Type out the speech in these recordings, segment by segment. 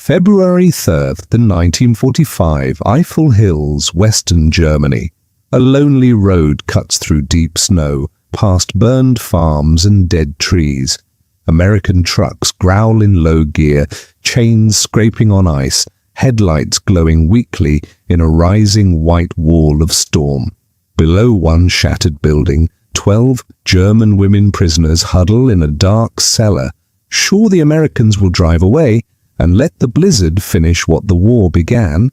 February 3rd, 1945, Eiffel Hills, Western Germany. A lonely road cuts through deep snow, past burned farms and dead trees. American trucks growl in low gear, chains scraping on ice, headlights glowing weakly in a rising white wall of storm. Below one shattered building, 12 German women prisoners huddle in a dark cellar, sure the Americans will drive away and let the blizzard finish what the war began.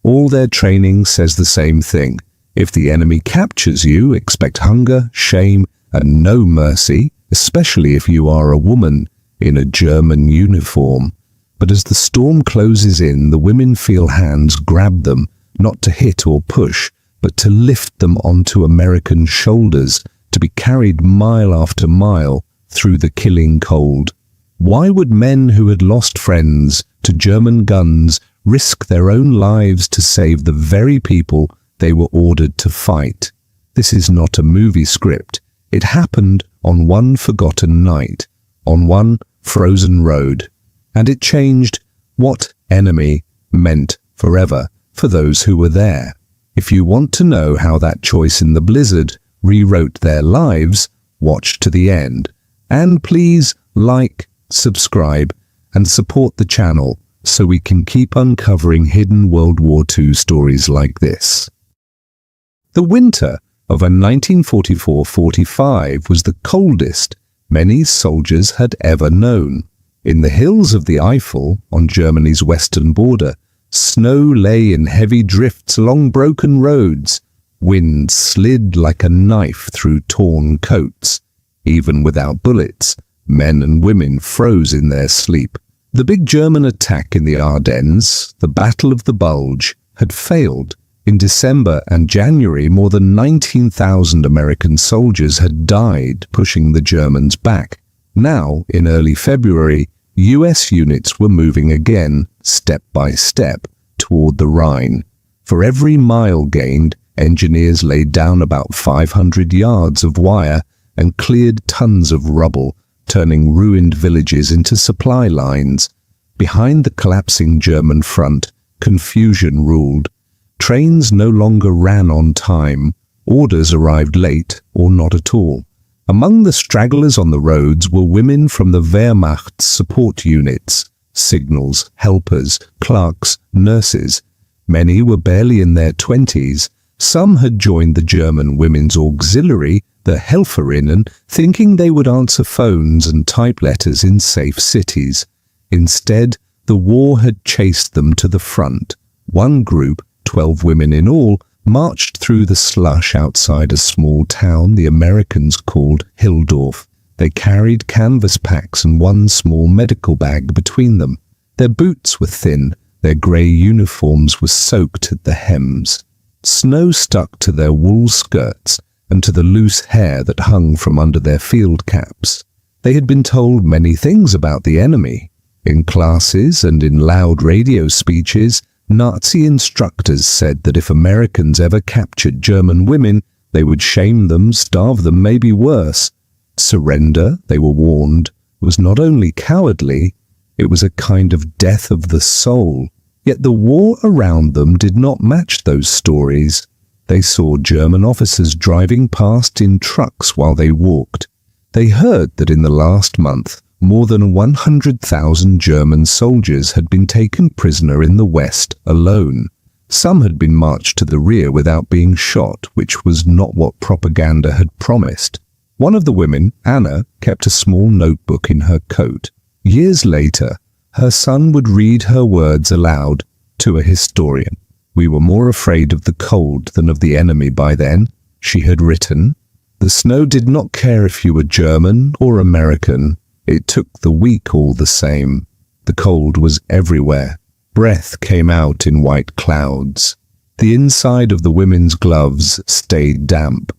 All their training says the same thing. If the enemy captures you, expect hunger, shame, and no mercy, especially if you are a woman in a German uniform. But as the storm closes in, the women feel hands grab them, not to hit or push, but to lift them onto American shoulders, to be carried mile after mile through the killing cold. Why would men who had lost friends to German guns risk their own lives to save the very people they were ordered to fight? This is not a movie script. It happened on one forgotten night, on one frozen road, and it changed what enemy meant forever for those who were there. If you want to know how that choice in the blizzard rewrote their lives, watch to the end. And please like, subscribe, and support the channel so we can keep uncovering hidden World War II stories like this. The winter of 1944-45 was the coldest many soldiers had ever known. In the hills of the Eiffel, on Germany's western border, snow lay in heavy drifts along broken roads. Wind slid like a knife through torn coats. Even without bullets, men and women froze in their sleep. The big German attack in the Ardennes, the Battle of the Bulge, had failed. In December and January, more than 19,000 American soldiers had died pushing the Germans back. Now, in early February, US units were moving again, step by step, toward the Rhine. For every mile gained, engineers laid down about 500 yards of wire and cleared tons of rubble, turning ruined villages into supply lines. Behind the collapsing German front, confusion ruled. Trains no longer ran on time, orders arrived late or not at all. Among the stragglers on the roads were women from the Wehrmacht's support units, signals, helpers, clerks, nurses. Many were barely in their 20s. Some had joined the German Women's Auxiliary, the Helferinnen, thinking they would answer phones and type letters in safe cities. Instead, the war had chased them to the front. One group, 12 women in all, marched through the slush outside a small town the Americans called Hildorf. They carried canvas packs and one small medical bag between them. Their boots were thin, their grey uniforms were soaked at the hems. Snow stuck to their wool skirts and to the loose hair that hung from under their field caps. They had been told many things about the enemy. In classes and in loud radio speeches, Nazi instructors said that if Americans ever captured German women, they would shame them, starve them, maybe worse. Surrender, they were warned, was not only cowardly, it was a kind of death of the soul. Yet the war around them did not match those stories. They saw German officers driving past in trucks while they walked. They heard that in the last month, more than 100,000 German soldiers had been taken prisoner in the West alone. Some had been marched to the rear without being shot, which was not what propaganda had promised. One of the women, Anna, kept a small notebook in her coat. Years later, her son would read her words aloud to a historian. "We were more afraid of the cold than of the enemy by then," she had written. "The snow did not care if you were German or American. It took the weak all the same. The cold was everywhere. Breath came out in white clouds. The inside of the women's gloves stayed damp.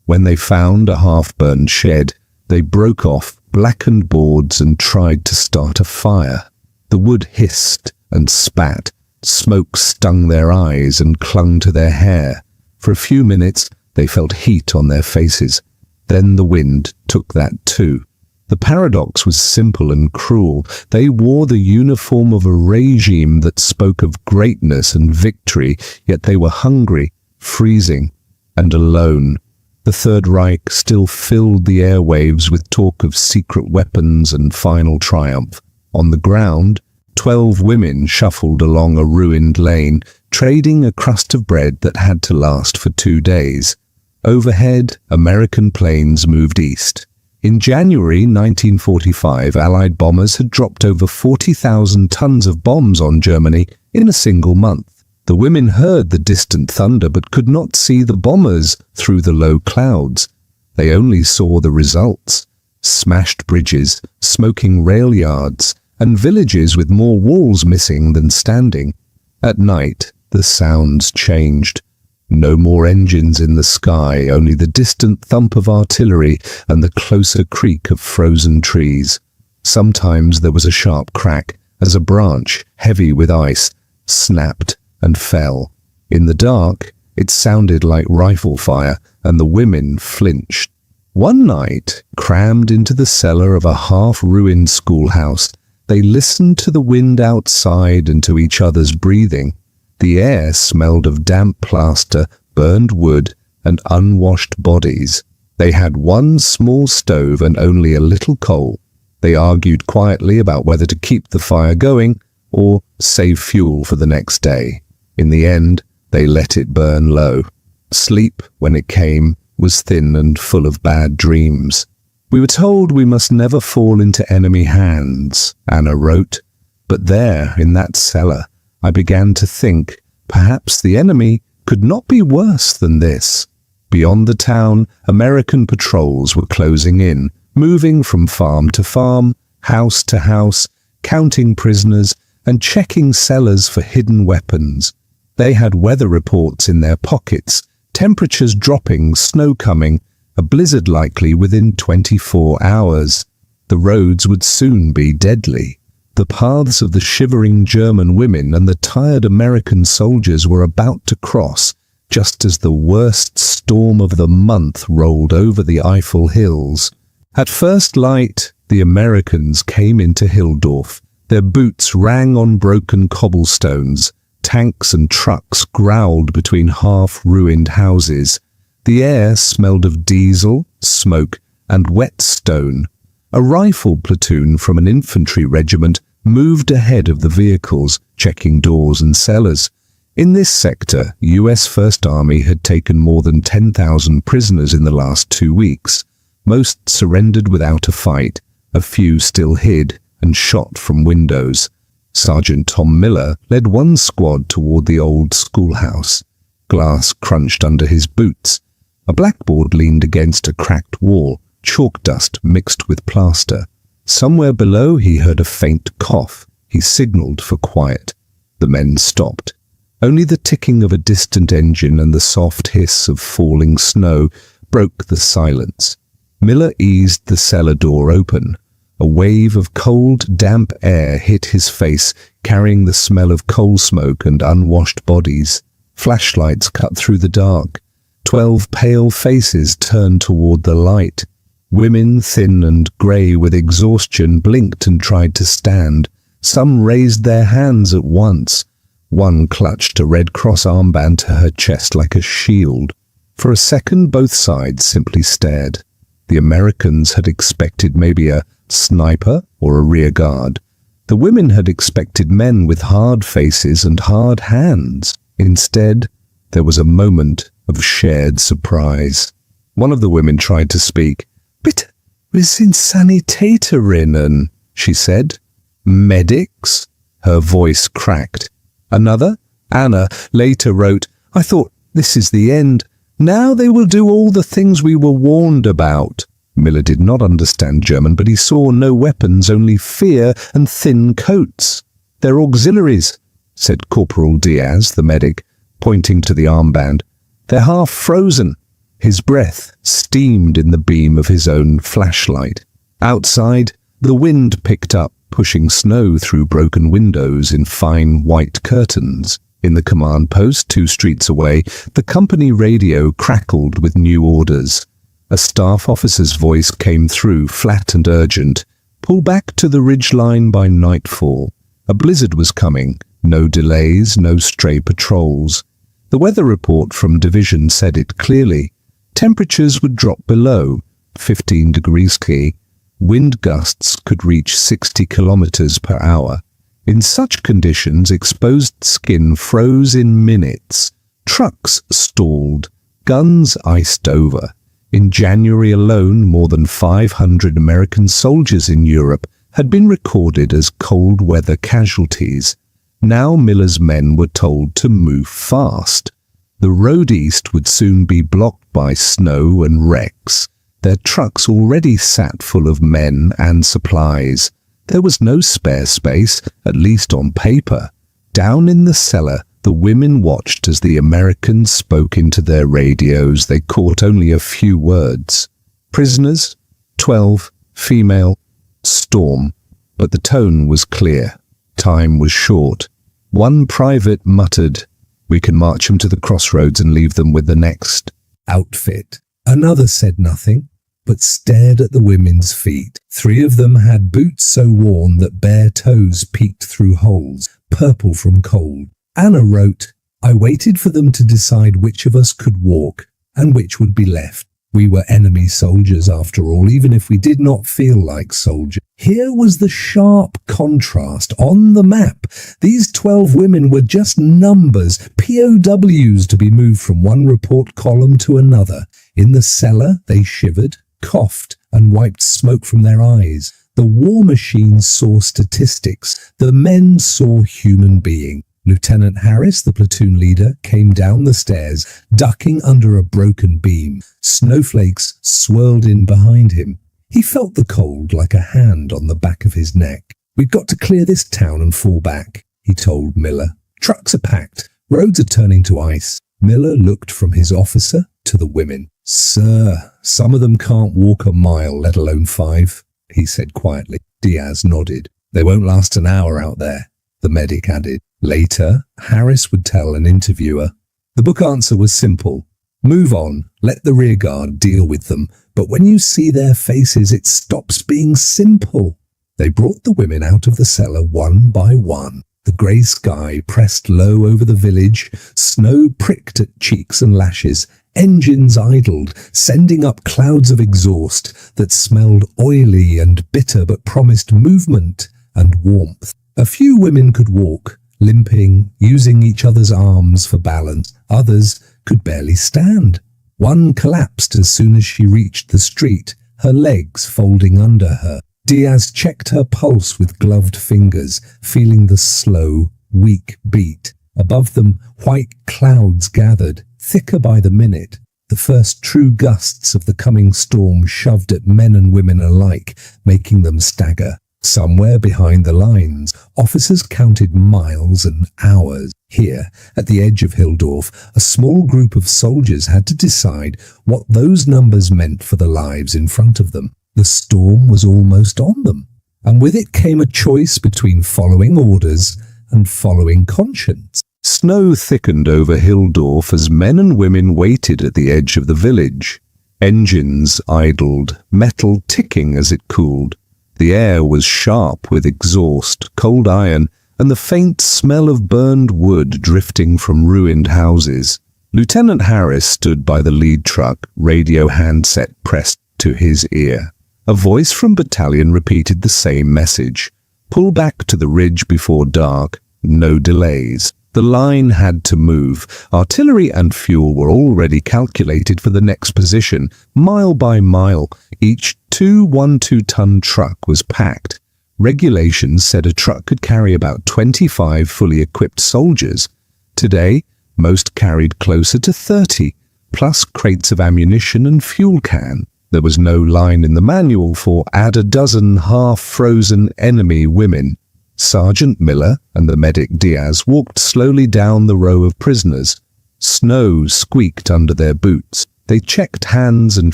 When they found a half-burned shed, they broke off blackened boards and tried to start a fire. The wood hissed and spat. Smoke stung their eyes and clung to their hair. For a few minutes, they felt heat on their faces. Then the wind took that too. The paradox was simple and cruel. They wore the uniform of a regime that spoke of greatness and victory, yet they were hungry, freezing, and alone. The Third Reich still filled the airwaves with talk of secret weapons and final triumph. On the ground, 12 women shuffled along a ruined lane, trading a crust of bread that had to last for 2 days. Overhead, American planes moved east. In January 1945, Allied bombers had dropped over 40,000 tons of bombs on Germany in a single month. The women heard the distant thunder but could not see the bombers through the low clouds. They only saw the results: smashed bridges, smoking rail yards, and villages with more walls missing than standing. At night, the sounds changed. No more engines in the sky, only the distant thump of artillery and the closer creak of frozen trees. Sometimes there was a sharp crack as a branch, heavy with ice, snapped and fell. In the dark, it sounded like rifle fire, and the women flinched. One night, crammed into the cellar of a half-ruined schoolhouse, they listened to the wind outside and to each other's breathing. The air smelled of damp plaster, burned wood, and unwashed bodies. They had one small stove and only a little coal. They argued quietly about whether to keep the fire going or save fuel for the next day. In the end, they let it burn low. Sleep, when it came, was thin and full of bad dreams. "We were told we must never fall into enemy hands," Anna wrote. "But there, in that cellar, I began to think perhaps the enemy could not be worse than this." Beyond the town, American patrols were closing in, moving from farm to farm, house to house, counting prisoners and checking cellars for hidden weapons. They had weather reports in their pockets, temperatures dropping, snow coming, a blizzard likely within 24 hours. The roads would soon be deadly. The paths of the shivering German women and the tired American soldiers were about to cross, just as the worst storm of the month rolled over the Eiffel hills. At first light, the Americans came into Hildorf. Their boots rang on broken cobblestones. Tanks and trucks growled between half-ruined houses. The air smelled of diesel, smoke, and wet stone. A rifle platoon from an infantry regiment moved ahead of the vehicles, checking doors and cellars. In this sector, US First Army had taken more than 10,000 prisoners in the last 2 weeks. Most surrendered without a fight. A few still hid and shot from windows. Sergeant Tom Miller led one squad toward the old schoolhouse. Glass crunched under his boots. A blackboard leaned against a cracked wall, chalk dust mixed with plaster. Somewhere below he heard a faint cough. He signaled for quiet. The men stopped. Only the ticking of a distant engine and the soft hiss of falling snow broke the silence. Miller eased the cellar door open. A wave of cold, damp air hit his face, carrying the smell of coal smoke and unwashed bodies. Flashlights cut through the dark. 12 pale faces turned toward the light. Women, thin and grey with exhaustion, blinked and tried to stand. Some raised their hands at once. One clutched a Red Cross armband to her chest like a shield. For a second, both sides simply stared. The Americans had expected maybe a sniper or a rear guard. The women had expected men with hard faces and hard hands. Instead, there was a moment of shared surprise. One of the women tried to speak. "Bitte, wir sind Sanitäterinnen," she said. "Medics?" Her voice cracked. Another, Anna, later wrote, "I thought this is the end. Now they will do all the things we were warned about." Miller did not understand German, but he saw no weapons, only fear and thin coats. "They're auxiliaries," said Corporal Diaz, the medic, pointing to the armband. "They're half frozen." His breath steamed in the beam of his own flashlight. Outside, the wind picked up, pushing snow through broken windows in fine white curtains. In the command post 2 streets away, the company radio crackled with new orders. A staff officer's voice came through, flat and urgent. Pull back to the ridgeline by nightfall. A blizzard was coming. No delays, no stray patrols. The weather report from Division said it clearly. Temperatures would drop below 15 degrees C. Wind gusts could reach 60 kilometers per hour. In such conditions, exposed skin froze in minutes. Trucks stalled. Guns iced over. In January alone, more than 500 American soldiers in Europe had been recorded as cold weather casualties. Now Miller's men were told to move fast. The road east would soon be blocked by snow and wrecks. Their trucks already sat full of men and supplies. There was no spare space, at least on paper. Down in the cellar, the women watched as the Americans spoke into their radios. They caught only a few words. Prisoners, 12, female, storm. But the tone was clear. Time was short. One private muttered, "We can march them to the crossroads and leave them with the next outfit." Another said nothing, but stared at the women's feet. 3 of them had boots so worn that bare toes peeked through holes, purple from cold. Anna wrote, "I waited for them to decide which of us could walk and which would be left. We were enemy soldiers after all, even if we did not feel like soldiers." Here was the sharp contrast on the map. These 12 women were just numbers, POWs to be moved from one report column to another. In the cellar, they shivered, coughed, and wiped smoke from their eyes. The war machine saw statistics. The men saw human being. Lieutenant Harris, the platoon leader, came down the stairs, ducking under a broken beam. Snowflakes swirled in behind him. He felt the cold like a hand on the back of his neck. "We've got to clear this town and fall back," he told Miller. "Trucks are packed. Roads are turning to ice." Miller looked from his officer to the women. "Sir, some of them can't walk a mile, let alone 5, he said quietly. Diaz nodded. "They won't last an hour out there," the medic added. Later, Harris would tell an interviewer. The book answer was simple. Move on, let the rearguard deal with them, but when you see their faces, it stops being simple. They brought the women out of the cellar one by one. The grey sky pressed low over the village, snow pricked at cheeks and lashes, engines idled, sending up clouds of exhaust that smelled oily and bitter but promised movement and warmth. A few women could walk, limping, using each other's arms for balance. Others could barely stand. One collapsed as soon as she reached the street, her legs folding under her. Diaz checked her pulse with gloved fingers, feeling the slow, weak beat. Above them, white clouds gathered, thicker by the minute. The first true gusts of the coming storm shoved at men and women alike, making them stagger. Somewhere behind the lines, officers counted miles and hours. Here, at the edge of Hildorf, a small group of soldiers had to decide what those numbers meant for the lives in front of them. The storm was almost on them, and with it came a choice between following orders and following conscience. Snow thickened over Hildorf as men and women waited at the edge of the village. Engines idled, metal ticking as it cooled. The air was sharp with exhaust, cold iron, and the faint smell of burned wood drifting from ruined houses. Lieutenant Harris stood by the lead truck, radio handset pressed to his ear. A voice from battalion repeated the same message. Pull back to the ridge before dark, no delays. The line had to move. Artillery and fuel were already calculated for the next position. Mile by mile, each 2 1-2-ton truck was packed. Regulations said a truck could carry about 25 fully equipped soldiers. Today, most carried closer to 30, plus crates of ammunition and fuel can. There was no line in the manual for add a dozen half-frozen enemy women. Sergeant Miller and the medic Diaz walked slowly down the row of prisoners. Snow squeaked under their boots. They checked hands and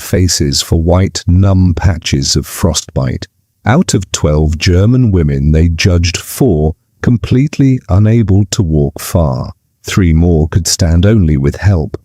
faces for white, numb patches of frostbite. Out of 12 German women, they judged 4 completely unable to walk far. 3 more could stand only with help.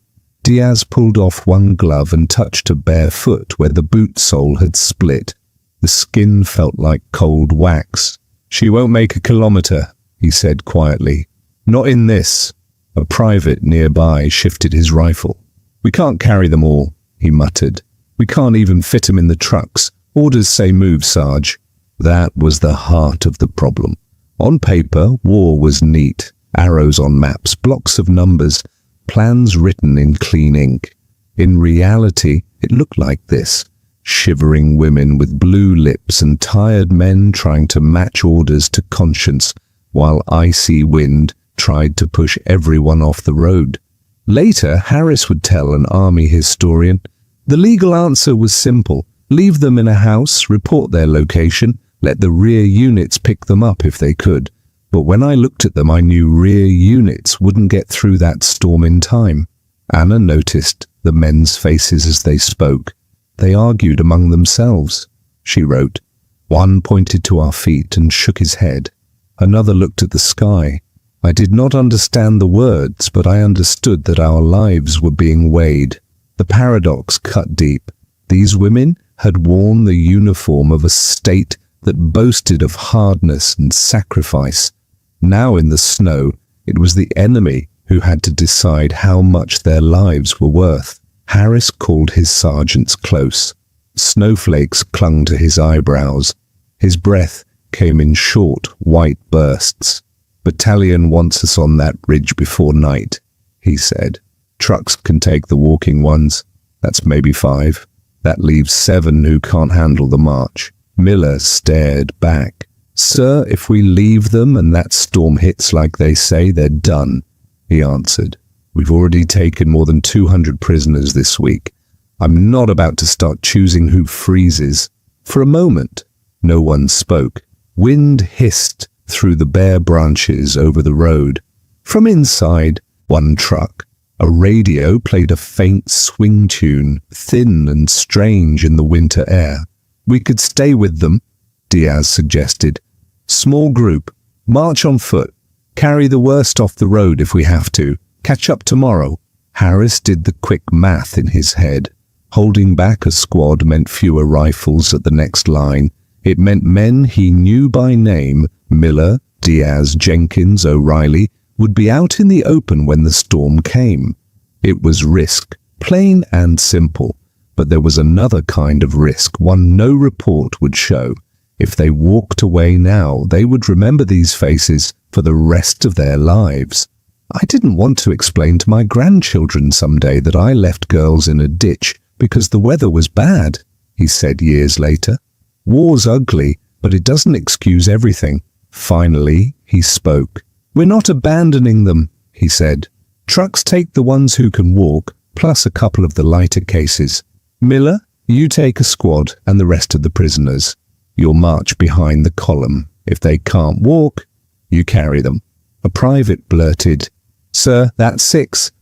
Diaz pulled off one glove and touched a bare foot where the boot sole had split. The skin felt like cold wax. "She won't make a kilometre," he said quietly. "Not in this." A private nearby shifted his rifle. "We can't carry them all," he muttered. "We can't even fit them in the trucks. Orders say move, Sarge." That was the heart of the problem. On paper, war was neat. Arrows on maps, blocks of numbers, plans written in clean ink. In reality, it looked like this. Shivering women with blue lips and tired men trying to match orders to conscience, while icy wind tried to push everyone off the road. Later, Harris would tell an army historian, the legal answer was simple. Leave them in a house, report their location, let the rear units pick them up if they could. But when I looked at them, I knew rear units wouldn't get through that storm in time. Anna noticed the men's faces as they spoke. They argued among themselves, she wrote. One pointed to our feet and shook his head. Another looked at the sky. I did not understand the words, but I understood that our lives were being weighed. The paradox cut deep. These women had worn the uniform of a state that boasted of hardness and sacrifice. Now in the snow, it was the enemy who had to decide how much their lives were worth. Harris called his sergeants close. Snowflakes clung to his eyebrows. His breath came in short, white bursts. "Battalion wants us on that ridge before night," he said. "Trucks can take the walking ones. That's maybe 5. That leaves 7 who can't handle the march." Miller stared back. "Sir, if we leave them and that storm hits like they say, they're done," he answered. "We've already taken more than 200 prisoners this week. I'm not about to start choosing who freezes." For a moment, no one spoke. Wind hissed through the bare branches over the road. From inside, one truck. A radio played a faint swing tune, thin and strange in the winter air. "We could stay with them," Diaz suggested. "Small group. March on foot. Carry the worst off the road if we have to. Catch up tomorrow." Harris did the quick math in his head. Holding back a squad meant fewer rifles at the next line. It meant men he knew by name, Miller, Diaz, Jenkins, O'Reilly, would be out in the open when the storm came. It was risk, plain and simple. But there was another kind of risk, one no report would show. If they walked away now, they would remember these faces for the rest of their lives. "I didn't want to explain to my grandchildren someday that I left girls in a ditch because the weather was bad," he said years later. "War's ugly, but it doesn't excuse everything." Finally, he spoke. "We're not abandoning them," he said. "Trucks take the ones who can walk, plus a couple of the lighter cases. Miller, you take a squad and the rest of the prisoners. You'll march behind the column. If they can't walk, you carry them." A private blurted, "Sir, that's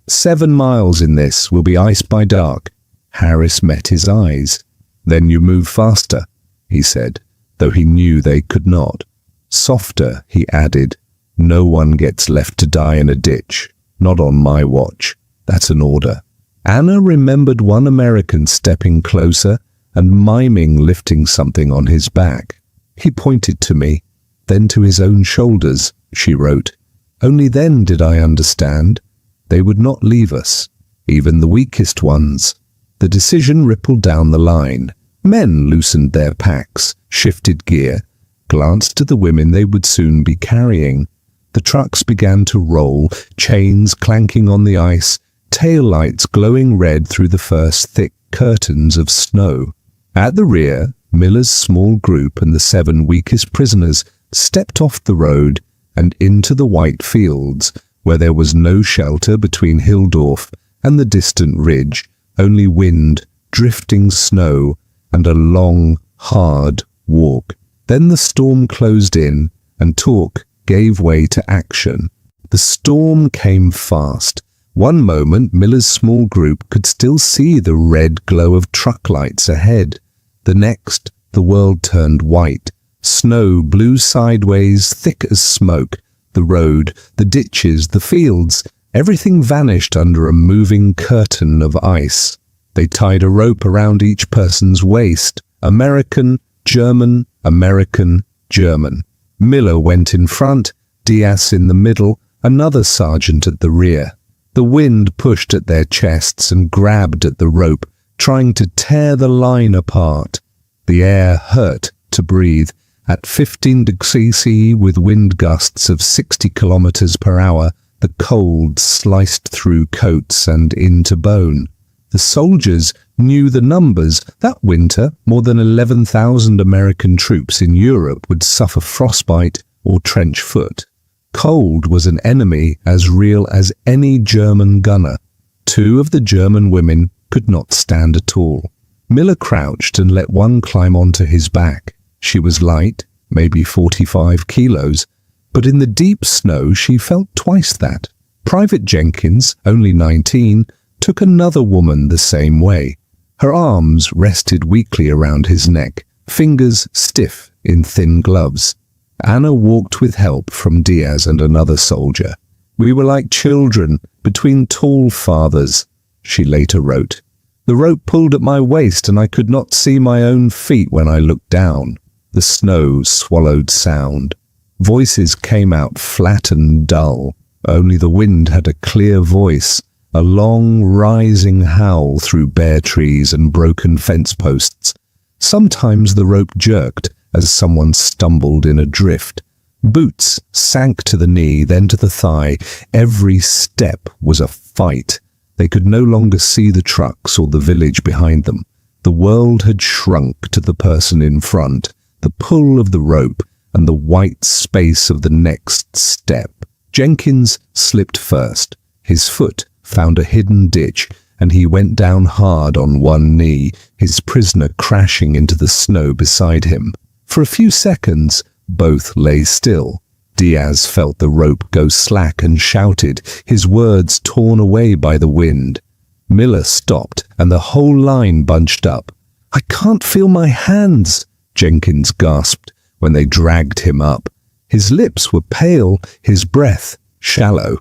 7 miles in this. Will be ice by dark." Harris met his eyes. "Then you move faster," he said, though he knew they could not. Softer, he added, "No one gets left to die in a ditch. Not on my watch. That's an order." Anna remembered one American stepping closer and miming lifting something on his back. "He pointed to me, then to his own shoulders," she wrote. "Only then did I understand. They would not leave us, even the weakest ones." The decision rippled down the line. Men loosened their packs, shifted gear, glanced at the women they would soon be carrying. The trucks began to roll, chains clanking on the ice, taillights glowing red through the first thick curtains of snow. At the rear, Miller's small group and the 7 weakest prisoners stepped off the road and into the white fields, where there was no shelter between Hilldorf and the distant ridge, only wind, drifting snow, and a long, hard walk. Then the storm closed in, and talk gave way to action. The storm came fast. One moment, Miller's small group could still see the red glow of truck lights ahead. The next, the world turned white. Snow blew sideways, thick as smoke. The road, the ditches, the fields, Everything vanished under a moving curtain of ice. They tied a rope around each person's waist. American, German, American, German. Miller went in front, Diaz in the middle, another sergeant at the rear. The wind pushed at their chests and grabbed at the rope, trying to tear the line apart. The air hurt to breathe. At 15 degrees C with wind gusts of 60 kilometers per hour, the cold sliced through coats and into bone. The soldiers knew the numbers. That winter, more than 11,000 American troops in Europe would suffer frostbite or trench foot. Cold was an enemy as real as any German gunner. 2 of the German women could not stand at all. Miller crouched and let one climb onto his back. She was light, maybe 45 kilos, but in the deep snow she felt twice that. Private Jenkins, only 19, took another woman the same way. Her arms rested weakly around his neck, fingers stiff in thin gloves. Anna walked with help from Diaz and another soldier. "We were like children, between tall fathers," she later wrote. "The rope pulled at my waist and I could not see my own feet when I looked down." The snow swallowed sound. Voices came out flat and dull. Only the wind had a clear voice, a long rising howl through bare trees and broken fence posts. Sometimes the rope jerked as someone stumbled in a drift. Boots sank to the knee, then to the thigh. Every step was a fight. They could no longer see the trucks or the village behind them. The world had shrunk to the person in front, the pull of the rope, and the white space of the next step. Jenkins slipped first. His foot found a hidden ditch, and he went down hard on one knee, his prisoner crashing into the snow beside him. For a few seconds, both lay still. Diaz felt the rope go slack and shouted, his words torn away by the wind. Miller stopped, and the whole line bunched up. "I can't feel my hands," Jenkins gasped when they dragged him up. His lips were pale, his breath shallow.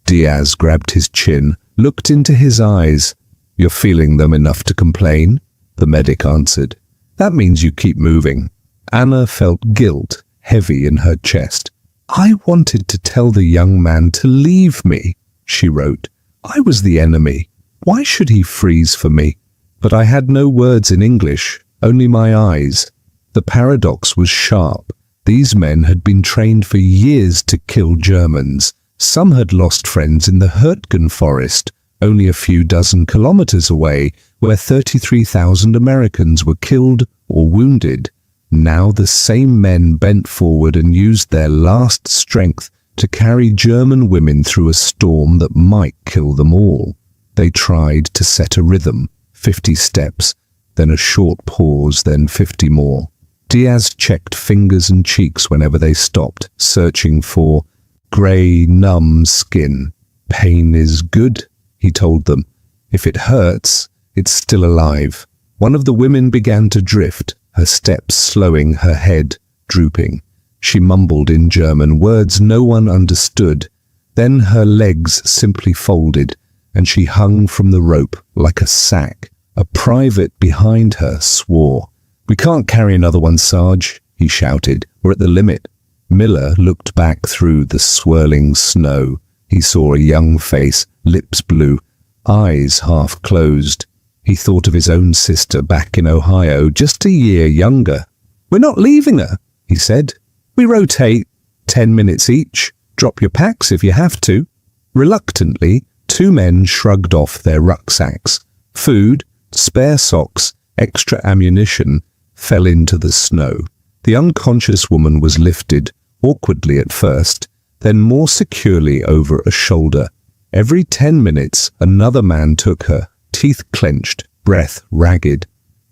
Diaz grabbed his chin, looked into his eyes. "You're feeling them enough to complain?" the medic answered. "That means you keep moving." Anna felt guilt heavy in her chest. "I wanted to tell the young man to leave me," she wrote. "I was the enemy. Why should he freeze for me? But I had no words in English, only my eyes." The paradox was sharp. These men had been trained for years to kill Germans. Some had lost friends in the Hürtgen forest, only a few dozen kilometers away, where 33,000 Americans were killed or wounded. Now the same men bent forward and used their last strength to carry German women through a storm that might kill them all. They tried to set a rhythm, 50 steps, then a short pause, then 50 more. Diaz checked fingers and cheeks whenever they stopped, searching for grey, numb skin. "Pain is good," he told them. "If it hurts, it's still alive." One of the women began to drift, her steps slowing, her head drooping. She mumbled in German, words no one understood. Then her legs simply folded, and she hung from the rope like a sack. A private behind her swore. "We can't carry another one, Sarge," he shouted. "We're at the limit." Miller looked back through the swirling snow. He saw a young face, lips blue, eyes half closed. He thought of his own sister back in Ohio, just a year younger. "We're not leaving her," he said. "We rotate 10 minutes each. Drop your packs if you have to." Reluctantly, 2 men shrugged off their rucksacks. Food, spare socks, extra ammunition fell into the snow. The unconscious woman was lifted, awkwardly at first, then more securely over a shoulder. Every 10 minutes, another man took her, teeth clenched, breath ragged.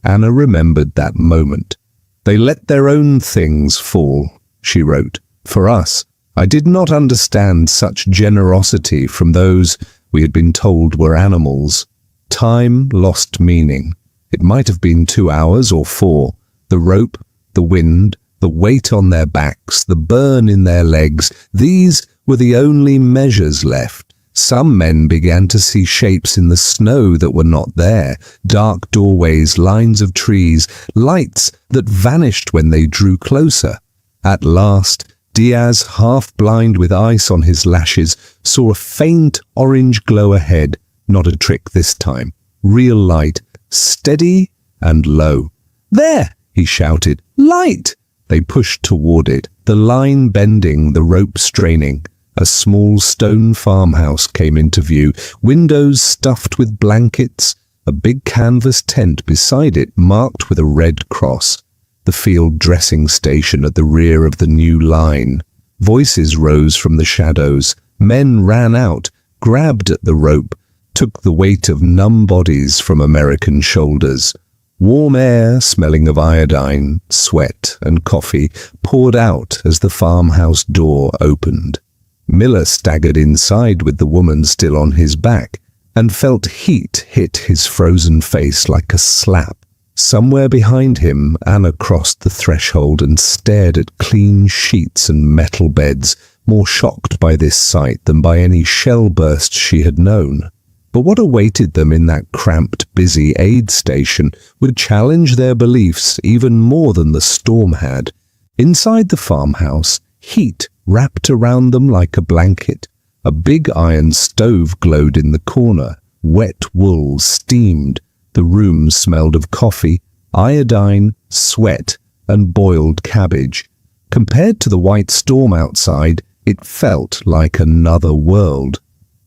Anna remembered that moment. "They let their own things fall," she wrote. "For us, I did not understand such generosity from those we had been told were animals. Time lost meaning. It might have been 2 hours or 4. The rope, the wind, the weight on their backs, the burn in their legs, these were the only measures left. Some men began to see shapes in the snow that were not there, dark doorways, lines of trees, lights that vanished when they drew closer. At last, Diaz, half blind with ice on his lashes, saw a faint orange glow ahead. Not a trick this time. Real light, steady and low. "There!" he shouted. "Light!" They pushed toward it, the line bending, the rope straining. A small stone farmhouse came into view, windows stuffed with blankets, a big canvas tent beside it marked with a red cross. The field dressing station at the rear of the new line. Voices rose from the shadows. Men ran out, grabbed at the rope, took the weight of numb bodies from American shoulders. Warm air, smelling of iodine, sweat, and coffee, poured out as the farmhouse door opened. Miller staggered inside with the woman still on his back, and felt heat hit his frozen face like a slap. Somewhere behind him, Anna crossed the threshold and stared at clean sheets and metal beds, more shocked by this sight than by any shell burst she had known. But what awaited them in that cramped, busy aid station would challenge their beliefs even more than the storm had. Inside the farmhouse, heat wrapped around them like a blanket. A big iron stove glowed in the corner. Wet wool steamed. The room smelled of coffee, iodine, sweat, and boiled cabbage. Compared to the white storm outside, it felt like another world.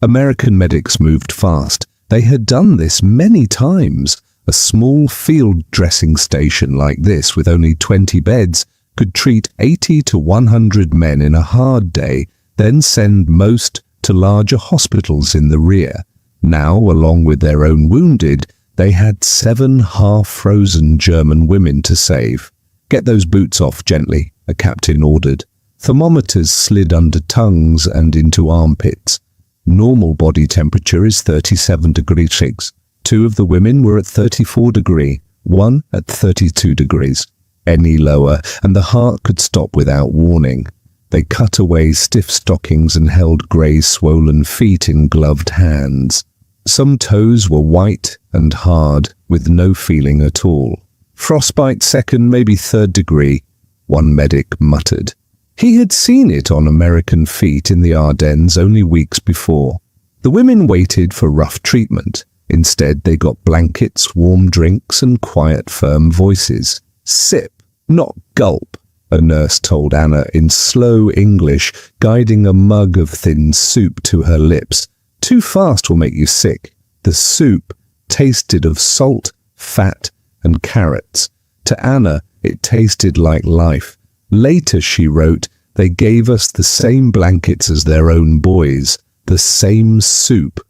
American medics moved fast. They had done this many times. A small field dressing station like this with only 20 beds could treat 80 to 100 men in a hard day, then send most to larger hospitals in the rear. Now, along with their own wounded, they had 7 half-frozen German women to save. "Get those boots off gently," a captain ordered. Thermometers slid under tongues and into armpits. Normal body temperature is 37 degrees 6. 2 of the women were at 34 degrees, 1 at 32 degrees. Any lower, and the heart could stop without warning. They cut away stiff stockings and held grey swollen feet in gloved hands. Some toes were white and hard, with no feeling at all. "Frostbite 2nd, maybe 3rd degree," one medic muttered. He had seen it on American feet in the Ardennes only weeks before. The women waited for rough treatment. Instead, they got blankets, warm drinks, and quiet, firm voices. "Sip, not gulp," a nurse told Anna in slow English, guiding a mug of thin soup to her lips. "Too fast will make you sick." The soup tasted of salt, fat, and carrots. To Anna, it tasted like life. Later, she wrote, "They gave us the same blankets as their own boys, the same soup.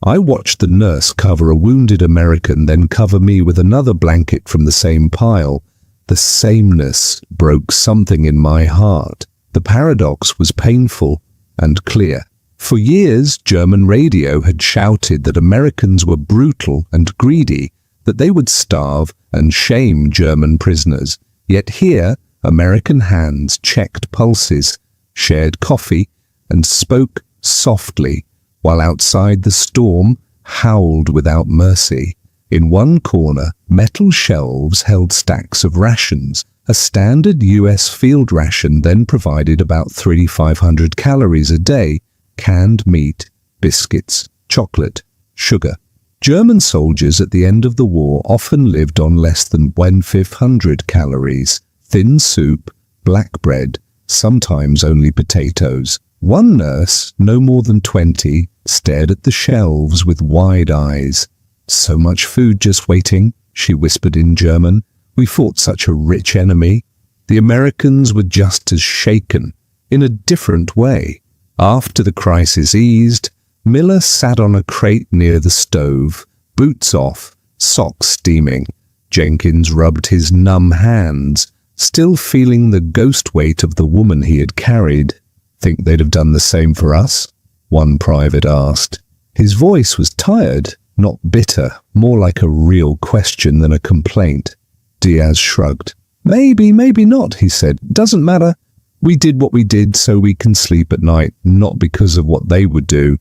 I watched the nurse cover a wounded American, then cover me with another blanket from the same pile. The sameness broke something in my heart. The paradox was painful and clear. For years, German radio had shouted that Americans were brutal and greedy, that they would starve and shame German prisoners. Yet here, American hands checked pulses, shared coffee, and spoke softly, while outside the storm howled without mercy. In one corner, metal shelves held stacks of rations. A standard US field ration then provided about 3,500 calories a day, canned meat, biscuits, chocolate, sugar. German soldiers at the end of the war often lived on less than 1,500 calories, thin soup, black bread, sometimes only potatoes. One nurse, no more than 20, stared at the shelves with wide eyes. "So much food just waiting," she whispered in German. "We fought such a rich enemy." The Americans were just as shaken, in a different way. After the crisis eased, Miller sat on a crate near the stove, boots off, socks steaming. Jenkins rubbed his numb hands, still feeling the ghost weight of the woman he had carried. "Think they'd have done the same for us?" one private asked. His voice was tired, not bitter, more like a real question than a complaint. Diaz shrugged. "Maybe, maybe not," he said. "Doesn't matter. We did what we did so we can sleep at night, not because of what they would do."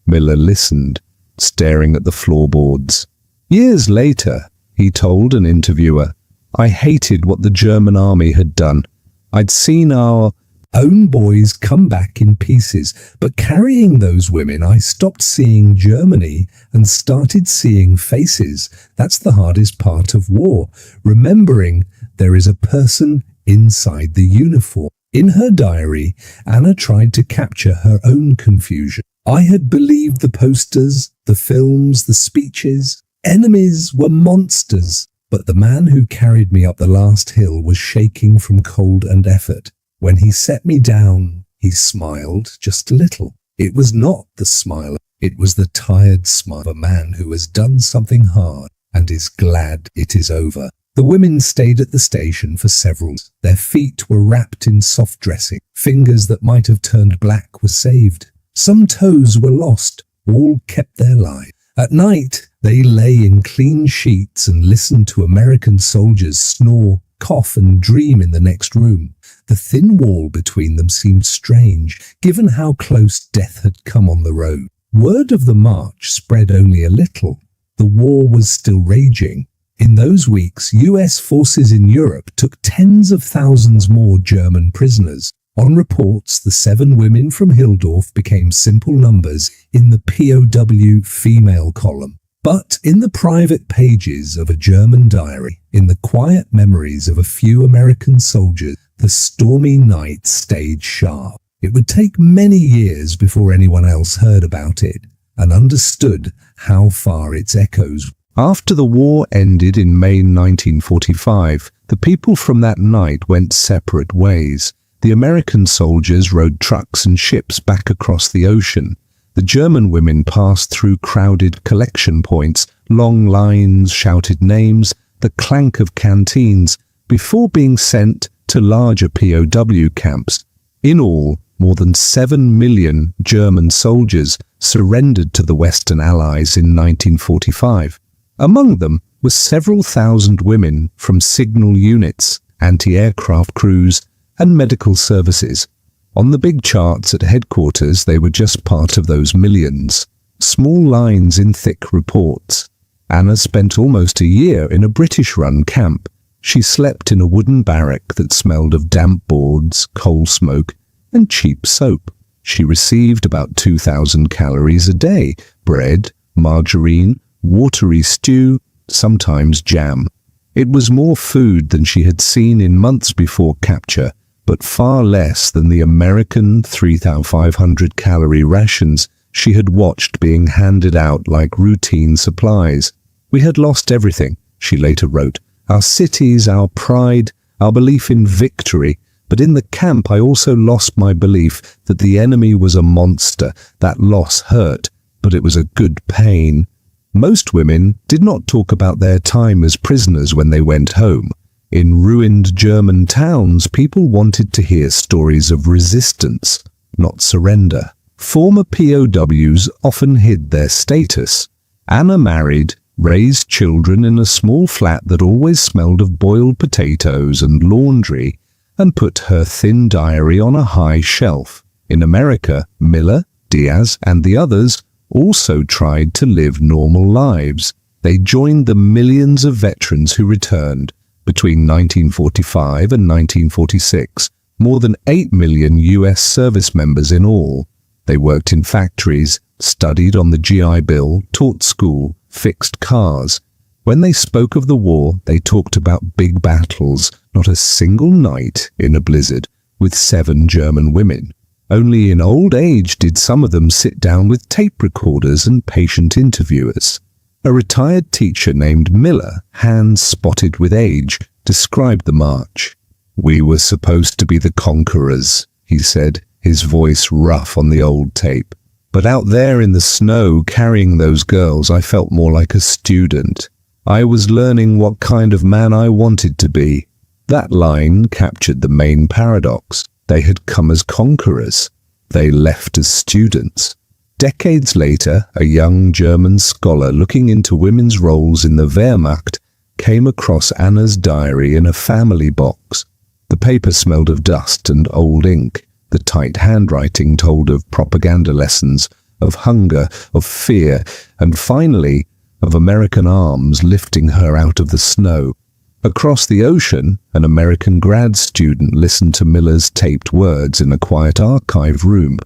Miller listened, staring at the floorboards. Years later, he told an interviewer, "I hated what the German army had done. I'd seen our own boys come back in pieces, but carrying those women, I stopped seeing Germany and started seeing faces. That's the hardest part of war, remembering there is a person inside the uniform." In her diary, Anna tried to capture her own confusion. "I had believed the posters, the films, the speeches. Enemies were monsters, but the man who carried me up the last hill was shaking from cold and effort. When he set me down, he smiled just a little. It was not the smile, it was the tired smile of a man who has done something hard and is glad it is over." The women stayed at the station for several days. Their feet were wrapped in soft dressing. Fingers that might have turned black were saved. Some toes were lost. All kept their lives. At night, they lay in clean sheets and listened to American soldiers snore, cough, and dream in the next room. The thin wall between them seemed strange, given how close death had come on the road. Word of the march spread only a little. The war was still raging. In those weeks, US forces in Europe took tens of thousands more German prisoners. On reports, the 7 women from Hildorf became simple numbers in the POW female column. But in the private pages of a German diary, in the quiet memories of a few American soldiers, the stormy night stayed sharp. It would take many years before anyone else heard about it and understood how far its echoes. After the war ended in May 1945, the people from that night went separate ways. The American soldiers rode trucks and ships back across the ocean. The German women passed through crowded collection points, long lines, shouted names, the clank of canteens, before being sent to larger POW camps. In all, more than 7 million German soldiers surrendered to the Western Allies in 1945. Among them were several thousand women from signal units, anti-aircraft crews, and medical services. On the big charts at headquarters, they were just part of those millions. Small lines in thick reports. Anna spent almost a year in a British-run camp. She slept in a wooden barrack that smelled of damp boards, coal smoke, and cheap soap. She received about 2,000 calories a day, bread, margarine, watery stew, sometimes jam. It was more food than she had seen in months before capture, but far less than the American 3,500-calorie rations she had watched being handed out like routine supplies. "We had lost everything," she later wrote. "Our cities, our pride, our belief in victory. But in the camp I also lost my belief that the enemy was a monster. That loss hurt, but it was a good pain." Most women did not talk about their time as prisoners when they went home. In ruined German towns, people wanted to hear stories of resistance, not surrender. Former POWs often hid their status. Anna married, raised children in a small flat that always smelled of boiled potatoes and laundry, and put her thin diary on a high shelf. In America, Miller, Diaz, and the others also tried to live normal lives. They joined the millions of veterans who returned. Between 1945 and 1946, more than 8 million US service members in all. They worked in factories, studied on the GI Bill, taught school, fixed cars. When they spoke of the war, they talked about big battles, not a single night in a blizzard, with 7 German women. Only in old age did some of them sit down with tape recorders and patient interviewers. A retired teacher named Miller, hands spotted with age, described the march. "We were supposed to be the conquerors," he said, his voice rough on the old tape. "But out there in the snow carrying those girls, I felt more like a student. I was learning what kind of man I wanted to be." That line captured the main paradox. They had come as conquerors. They left as students. Decades later, a young German scholar looking into women's roles in the Wehrmacht came across Anna's diary in a family box. The paper smelled of dust and old ink. The tight handwriting told of propaganda lessons, of hunger, of fear, and finally, of American arms lifting her out of the snow. Across the ocean, an American grad student listened to Miller's taped words in a quiet archive room,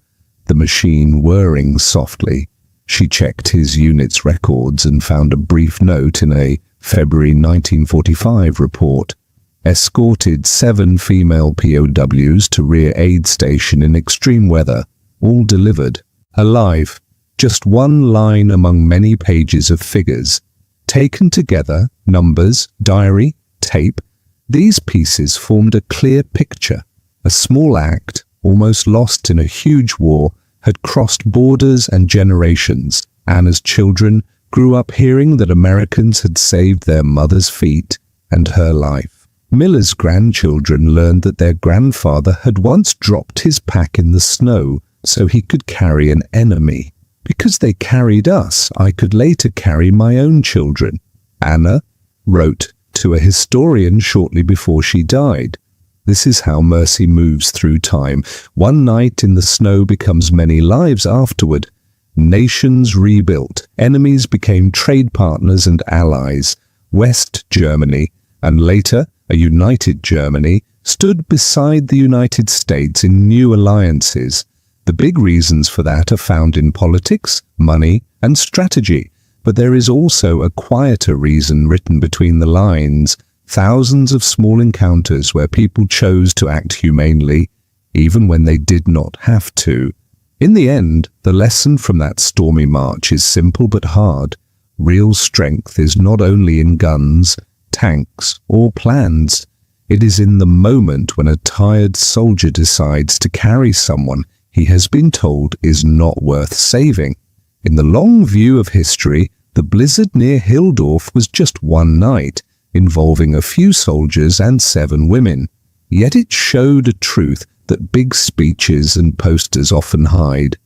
the machine whirring softly. She checked his unit's records and found a brief note in a February 1945 report. Escorted 7 female POWs to rear aid station in extreme weather, all delivered, alive. Just one line among many pages of figures. Taken together, numbers, diary, tape, these pieces formed a clear picture. A small act, almost lost in a huge war, had crossed borders and generations. Anna's children grew up hearing that Americans had saved their mother's feet and her life. Miller's grandchildren learned that their grandfather had once dropped his pack in the snow so he could carry an enemy. Because they carried us, I could later carry my own children. Anna wrote to a historian shortly before she died. This is how mercy moves through time. One night in the snow becomes many lives afterward. Nations rebuilt. Enemies became trade partners and allies. West Germany, and later a united Germany, stood beside the United States in new alliances. The big reasons for that are found in politics, money, and strategy. But there is also a quieter reason written between the lines. Thousands of small encounters where people chose to act humanely, even when they did not have to. In the end, the lesson from that stormy march is simple but hard. Real strength is not only in guns, tanks, or plans. It is in the moment when a tired soldier decides to carry someone he has been told is not worth saving. In the long view of history, the blizzard near Hildorf was just one night, involving a few soldiers and 7 women. Yet it showed a truth that big speeches and posters often hide.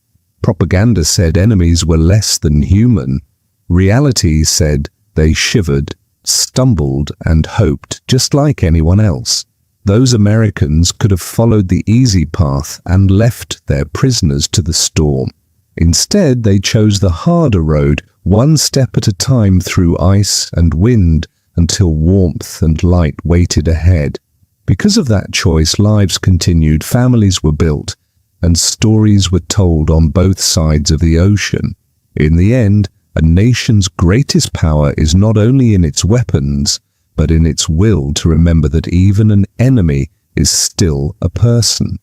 Propaganda said enemies were less than human. Reality said they shivered, stumbled, and hoped just like anyone else. Those Americans could have followed the easy path and left their prisoners to the storm. Instead, they chose the harder road, one step at a time through ice and wind, until warmth and light waited ahead. Because of that choice, lives continued, families were built, and stories were told on both sides of the ocean. In the end, a nation's greatest power is not only in its weapons, but in its will to remember that even an enemy is still a person.